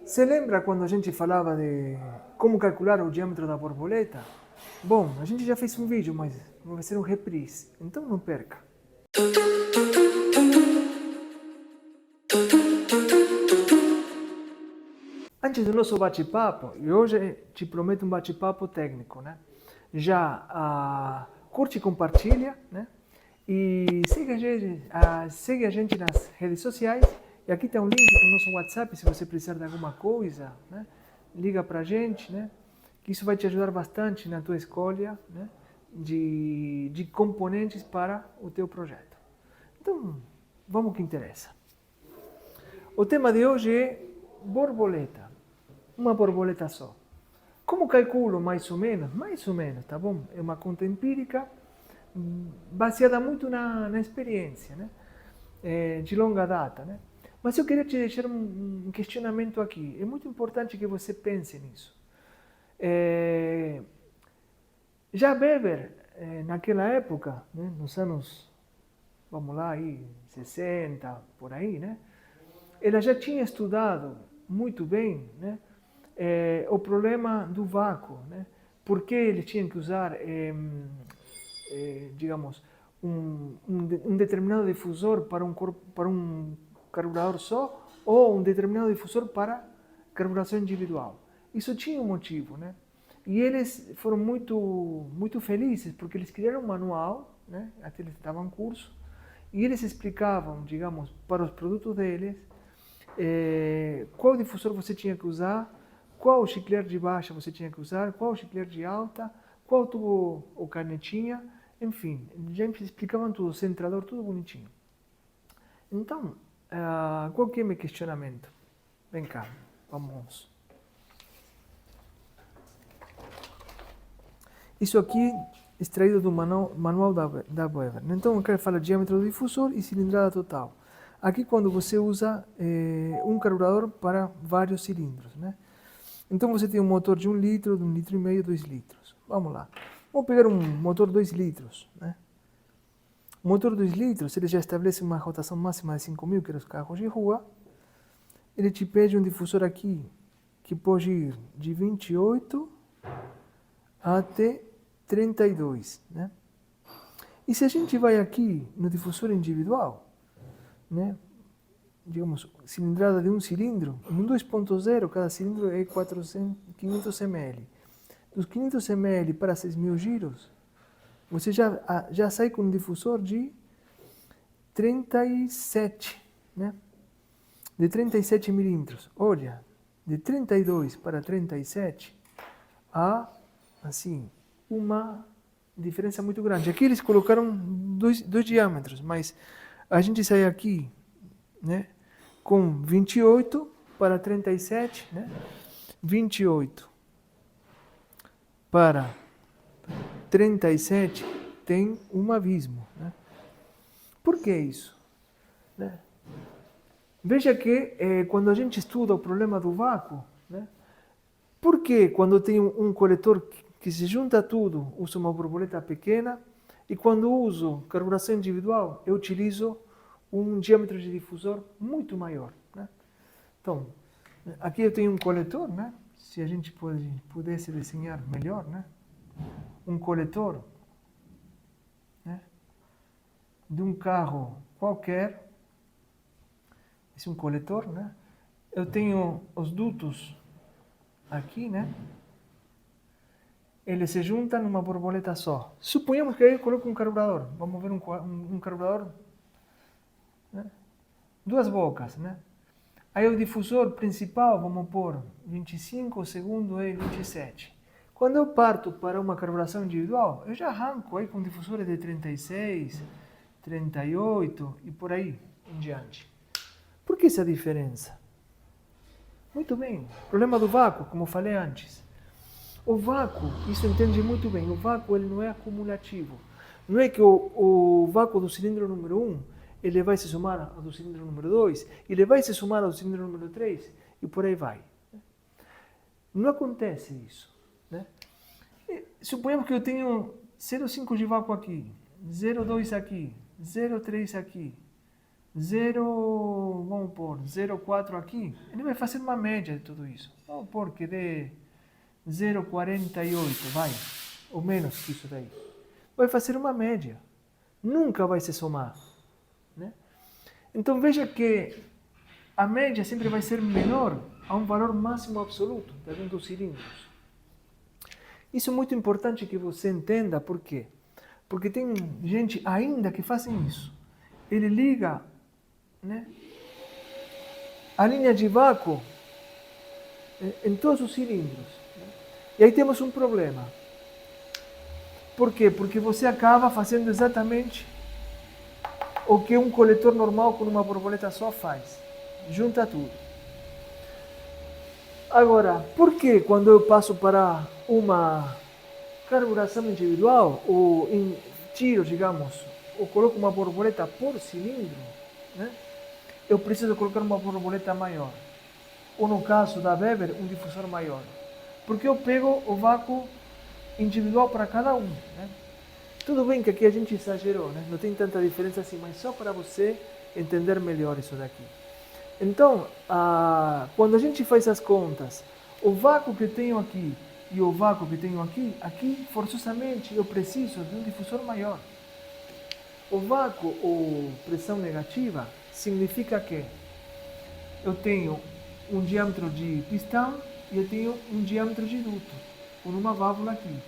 Você lembra quando a gente falava de como calcular o diâmetro da borboleta? Bom, a gente já fez um vídeo, mas vai ser um reprise, então não perca. Antes do nosso bate-papo, e hoje te prometo um bate-papo técnico, né? Já curte e compartilha, né? E segue a gente nas redes sociais. E aqui tem um link para o nosso WhatsApp, se você precisar de alguma coisa, né? Liga para a gente, né? Que isso vai te ajudar bastante na tua escolha, né? De componentes para o teu projeto. Então, vamos ao que interessa. O tema de hoje é borboleta. Uma borboleta só. Como calculo mais ou menos? Mais ou menos, tá bom? É uma conta empírica baseada muito na experiência, né? De longa data, né? Mas eu queria te deixar um questionamento aqui. É muito importante que você pense nisso. Já Weber, naquela época, né, nos anos, vamos lá, aí, 60, por aí, né? Ela já tinha estudado muito bem, né? O problema do vácuo, né? Por que ele tinha que usar, digamos, um determinado difusor para um carburador só ou um determinado difusor para carburação individual. Isso tinha um motivo, né? E eles foram muito felizes porque eles criaram um manual, né? Até eles davam curso e eles explicavam, digamos, para os produtos deles qual difusor você tinha que usar, qual chiclete de baixa você tinha que usar, qual chiclete de alta, qual tubo ou canetinha, enfim, já explicavam tudo, centrador, tudo bonitinho. Então, qual que é o meu questionamento? Vem cá, vamos. Isso aqui extraído do manual da Weber. Então, eu quero falar diâmetro do difusor e cilindrada total. Aqui quando você usa um carburador para vários cilindros, né? Então você tem um motor de 1 litro, de 1,5 litro, 2 litros. Vamos lá. Vamos pegar um motor 2 litros, né? O motor 2 litros, ele já estabelece uma rotação máxima de 5.000, que é os carros de rua. Ele te pede um difusor aqui, que pode ir de 28 até 32, né? E se a gente vai aqui no difusor individual, né? Digamos, cilindrada de um cilindro, no 2.0 cada cilindro é 500 ml. Dos 500 ml para 6.000 giros, você já sai com um difusor de 37, né? De 37 milímetros. Olha, de 32 para 37, há, assim, uma diferença muito grande. Aqui eles colocaram dois diâmetros, mas a gente sai aqui, né? Com 28 para 37, né? 28 para 37 tem um abismo, né? Por que isso? Né? Veja que quando a gente estuda o problema do vácuo, né? Por que quando eu tenho um coletor que se junta tudo, uso uma borboleta pequena, e quando uso carburação individual, eu utilizo um diâmetro de difusor muito maior, né? Então, aqui eu tenho um coletor, né? Se a gente pudesse desenhar melhor, né? Um coletor, né? De um carro qualquer. Esse é um coletor, né? Eu tenho os dutos aqui, né? Ele se junta numa borboleta só. Suponhamos que aí eu coloco um carburador. Vamos ver um carburador, né? Duas bocas, né? Aí o difusor principal, vamos pôr 25, o segundo é 27. Quando eu parto para uma carburação individual, eu já arranco aí com difusores de 36, 38 e por aí em diante. Por que essa diferença? Muito bem, problema do vácuo, como falei antes. O vácuo, isso entende muito bem, o vácuo ele não é acumulativo. Não é que o vácuo do cilindro número 1, ele vai se somar ao do cilindro número 2, ele vai se somar ao do cilindro número 3, e por aí vai. Não acontece isso, né? Suponhamos que eu tenho 0,5 de vácuo aqui, 0,2 aqui, 0,3 aqui, vamos pôr 0,4 aqui, ele vai fazer uma média de tudo isso. Vamos pôr que dê 0,48, vai, ou menos que isso daí. Vai fazer uma média, nunca vai se somar, né? Então veja que a média sempre vai ser menor a um valor máximo absoluto de um dos cilindros. Isso é muito importante que você entenda, por quê? Porque tem gente ainda que fazem isso. Ele liga, né, a linha de vácuo em todos os cilindros. Né? E aí temos um problema. Por quê? Porque você acaba fazendo exatamente o que um coletor normal com uma borboleta só faz. Junta tudo. Agora, por que quando eu passo para uma carburação individual, ou tiro, digamos, ou coloco uma borboleta por cilindro, né? Eu preciso colocar uma borboleta maior. Ou no caso da Weber, um difusor maior. Porque eu pego o vácuo individual para cada um. Né? Tudo bem que aqui a gente exagerou, né? Não tem tanta diferença assim, mas só para você entender melhor isso daqui. Então, quando a gente faz as contas, o vácuo que tenho aqui e o vácuo que tenho aqui forçosamente eu preciso de um difusor maior. O vácuo ou pressão negativa significa que eu tenho um diâmetro de pistão e eu tenho um diâmetro de duto, com uma válvula aqui.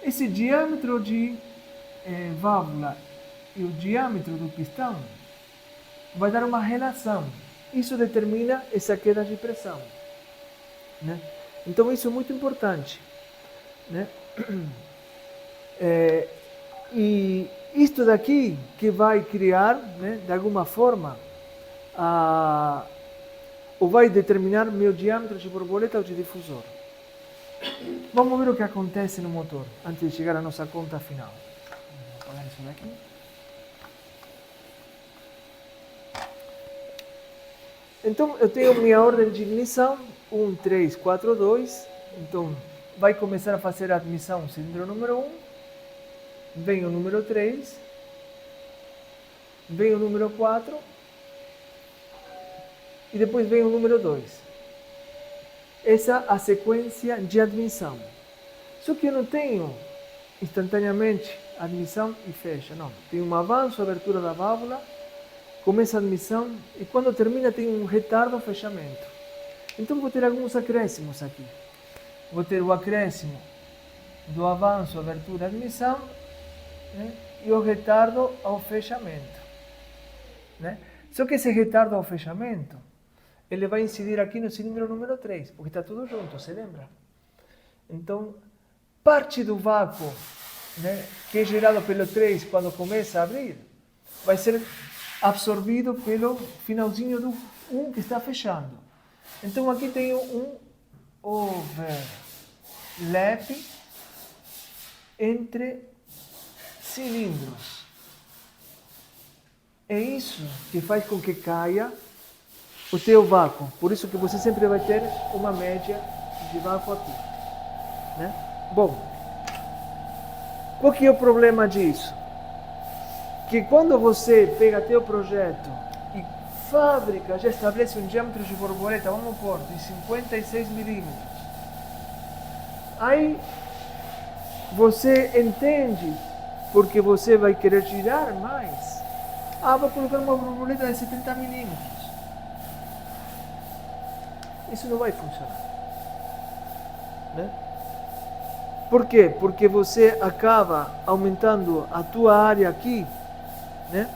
Esse diâmetro de válvula e o diâmetro do pistão vai dar uma relação. Isso determina essa queda de pressão. Né? Então isso é muito importante. Né? E isto daqui que vai criar, né, de alguma forma, ou vai determinar meu diâmetro de borboleta ou de difusor. Vamos ver o que acontece no motor, antes de chegar à nossa conta final. Vou apagar isso daqui. Então, eu tenho minha ordem de ignição, 1, 3, 4, 2. Então, vai começar a fazer a admissão cilindro número 1. Vem o número 3. Vem o número 4. E depois vem o número 2. Essa é a sequência de admissão. Só que eu não tenho instantaneamente admissão e fecha, não. Tem um avanço, abertura da válvula, começa a admissão e quando termina tem um retardo, fechamento. Então vou ter alguns acréscimos aqui. Vou ter o acréscimo do avanço, abertura, admissão, né? E o retardo ao fechamento. Né? Só que esse retardo ao fechamento, ele vai incidir aqui no cilindro número 3, porque está tudo junto, você lembra? Então, parte do vácuo, né, que é gerado pelo 3 quando começa a abrir, vai ser absorvido pelo finalzinho do 1 que está fechando. Então aqui tenho um overlap entre cilindros. É isso que faz com que caia o teu vácuo. Por isso que você sempre vai ter uma média de vácuo aqui. Né? Bom, qual que é o problema disso? Que quando você pega teu projeto e fábrica já estabelece um diâmetro de borboleta, vamos pôr, de 56 milímetros. Aí você entende porque você vai querer girar mais. Vou colocar uma borboleta de 70 milímetros. Isso não vai funcionar. Né? Por quê? Porque você acaba aumentando a tua área aqui, né?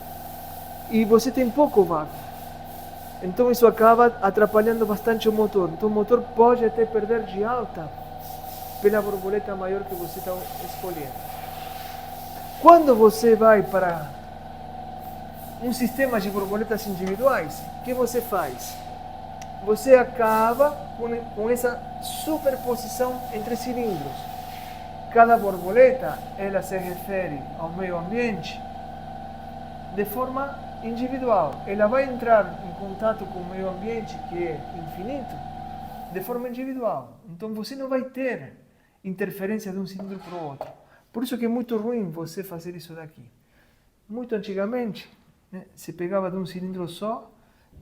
E você tem pouco vácuo. Então isso acaba atrapalhando bastante o motor. Então o motor pode até perder de alta pela borboleta maior que você está escolhendo. Quando você vai para um sistema de borboletas individuais, o que você faz? Você acaba com essa superposição entre cilindros. Cada borboleta, ela se refere ao meio ambiente de forma individual. Ela vai entrar em contato com o meio ambiente, que é infinito, de forma individual. Então você não vai ter interferência de um cilindro para o outro. Por isso que é muito ruim você fazer isso daqui. Muito antigamente, né? Você pegava de um cilindro só,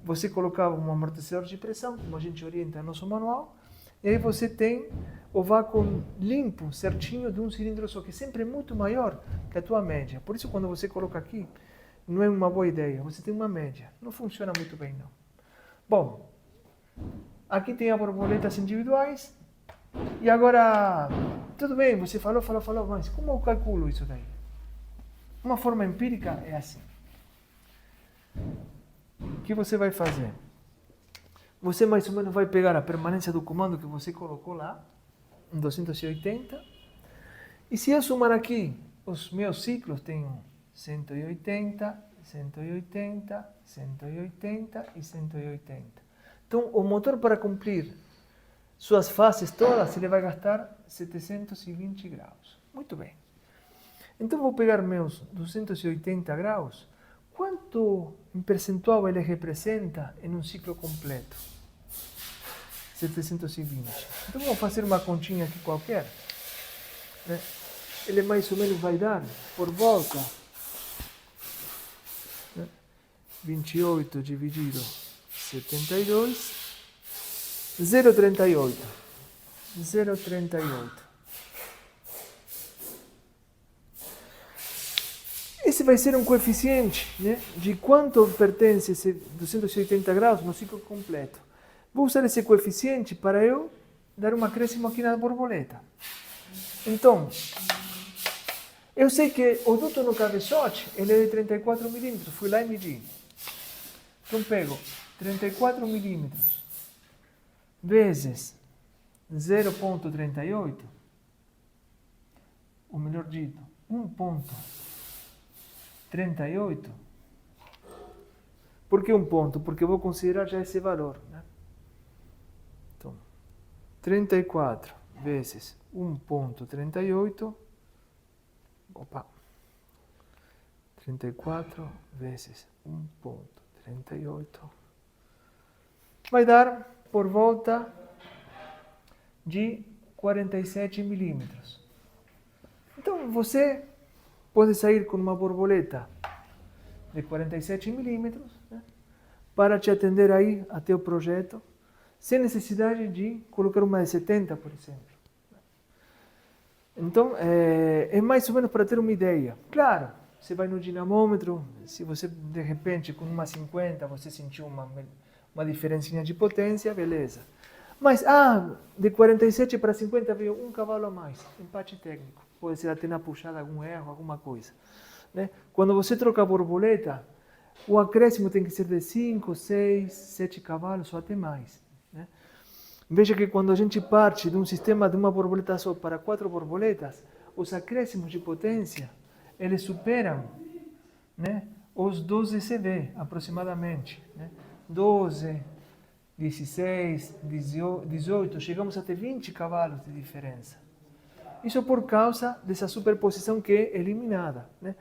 você colocava um amortecedor de pressão, como a gente orienta no nosso manual, e aí você tem o vácuo limpo, certinho, de um cilindro só, que sempre é muito maior que a tua média. Por isso, quando você coloca aqui, não é uma boa ideia. Você tem uma média. Não funciona muito bem, não. Bom, aqui tem as borboletas individuais. E agora, tudo bem, você falou, mas como eu calculo isso daí? Uma forma empírica é assim. O que você vai fazer? Você mais ou menos vai pegar a permanência do comando que você colocou lá, em 280, e se eu somar aqui os meus ciclos, tenho 180, 180, 180 e 180. Então, o motor, para cumprir suas fases todas, ele vai gastar 720 graus. Muito bem. Então, vou pegar meus 280 graus. Quanto em percentual ele representa em um ciclo completo? 720. Então, vamos fazer uma continha aqui qualquer, né? Ele mais ou menos vai dar, por volta, né? 28 dividido 72, 0,38. 0,38. Esse vai ser um coeficiente, né, de quanto pertence esse 280 graus no ciclo completo. Vou usar esse coeficiente para eu dar um acréscimo aqui na borboleta. Então, eu sei que o duto no cabeçote ele é de 34 milímetros, fui lá e medi. Então pego 34 milímetros vezes 0,38, ou melhor dito, 1,38. Por que um ponto? Porque eu vou considerar já esse valor, né? Então, 34 vezes 1,38. Opa! 34 vezes 1,38 vai dar por volta de 47 milímetros. Então, você pode sair com uma borboleta de 47 milímetros, né, para te atender aí até o projeto, sem necessidade de colocar uma de 70, por exemplo. Então, é mais ou menos para ter uma ideia. Claro, você vai no dinamômetro, se você de repente com uma 50 você sentiu uma diferencinha de potência, beleza. Mas, de 47 para 50 veio um cavalo a mais, empate técnico. Pode ser até na puxada algum erro, alguma coisa, né? Quando você troca a borboleta, o acréscimo tem que ser de 5, 6, 7 cavalos ou até mais, né? Veja que quando a gente parte de um sistema de uma borboleta só para 4 borboletas, os acréscimos de potência, eles superam, né, os 12 CV aproximadamente, né? 12, 16, 18, chegamos até 20 cavalos de diferença. Isso por causa dessa superposição que é eliminada, né?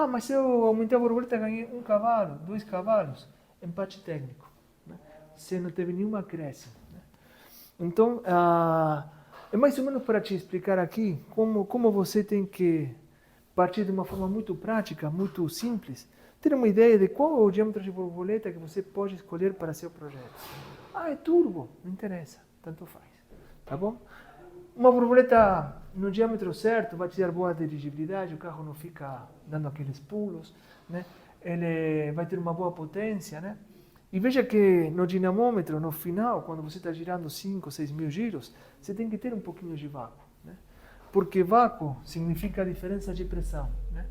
Mas se eu aumentei a borboleta, ganhei 1 cavalo, 2 cavalos, empate técnico, né? Você não teve nenhum acréscimo, né? Então, é mais ou menos para te explicar aqui como você tem que partir de uma forma muito prática, muito simples, ter uma ideia de qual é o diâmetro de borboleta que você pode escolher para seu projeto. É turbo, não interessa, tanto faz, tá bom? Uma borboleta no diâmetro certo vai te dar boa dirigibilidade, o carro não fica dando aqueles pulos, né? Ele vai ter uma boa potência, né? E veja que no dinamômetro, no final, quando você está girando 5, 6 mil giros, você tem que ter um pouquinho de vácuo, né? Porque vácuo significa diferença de pressão, né?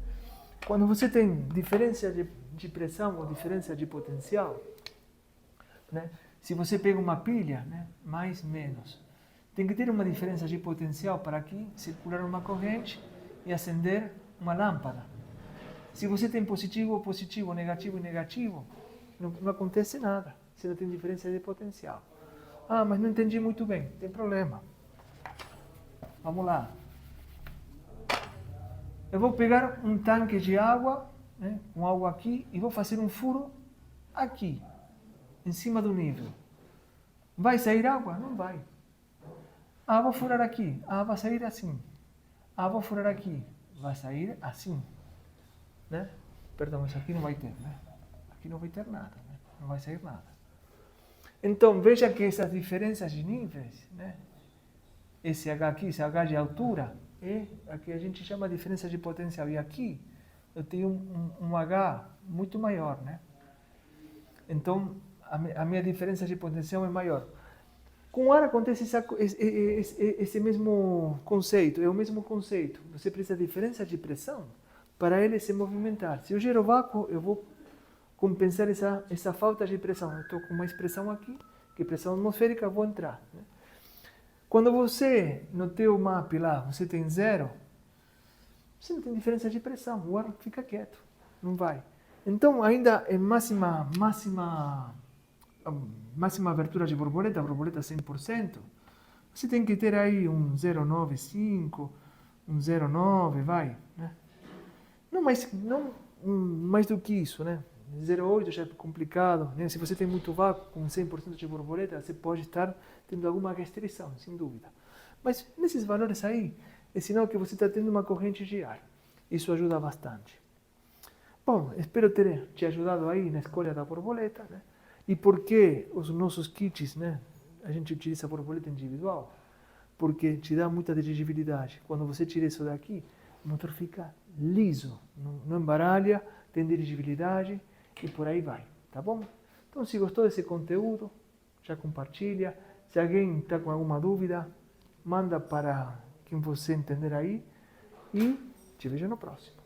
Quando você tem diferença de pressão ou diferença de potencial, né? Se você pega uma pilha, né, mais, menos, tem que ter uma diferença de potencial para aqui circular uma corrente e acender uma lâmpada. Se você tem positivo, positivo, negativo, negativo, não acontece nada. Você não tem diferença de potencial. Mas não entendi muito bem. Tem problema. Vamos lá. Eu vou pegar um tanque de água, né, com água aqui, e vou fazer um furo aqui, em cima do nível. Vai sair água? Não vai. Vou furar aqui. Vai sair assim. Vou furar aqui. Vai sair assim, né? Perdão, isso aqui não vai ter, né? aqui não vai ter nada, né? Não vai sair nada. Então, veja que essas diferenças de níveis, né? Esse H aqui, esse H de altura, é a que a gente chama de diferença de potencial. E aqui eu tenho um H muito maior, né? Então, a minha diferença de potencial é maior. Com o ar acontece esse mesmo conceito, é o mesmo conceito. Você precisa de diferença de pressão para ele se movimentar. Se eu gero vácuo, eu vou compensar essa falta de pressão. Eu estou com uma expressão aqui, que é pressão atmosférica, eu vou entrar, né? Quando você, no teu map lá, você tem zero, você não tem diferença de pressão, o ar fica quieto, não vai. Então, ainda é máxima abertura de borboleta, a borboleta 100%, você tem que ter aí um 0,95, um 0,9, vai, né? Não mais do que isso, né? 0,8 já é complicado, né? Se você tem muito vácuo com 100% de borboleta, você pode estar tendo alguma restrição, sem dúvida. Mas nesses valores aí, é sinal que você está tendo uma corrente de ar. Isso ajuda bastante. Bom, espero ter te ajudado aí na escolha da borboleta, né? E por que os nossos kits, né? A gente utiliza a borboleta individual? Porque te dá muita dirigibilidade. Quando você tira isso daqui, o motor fica liso, não embaralha, tem dirigibilidade e por aí vai, tá bom? Então, se gostou desse conteúdo, já compartilha. Se alguém está com alguma dúvida, manda para quem você entender aí e te vejo no próximo.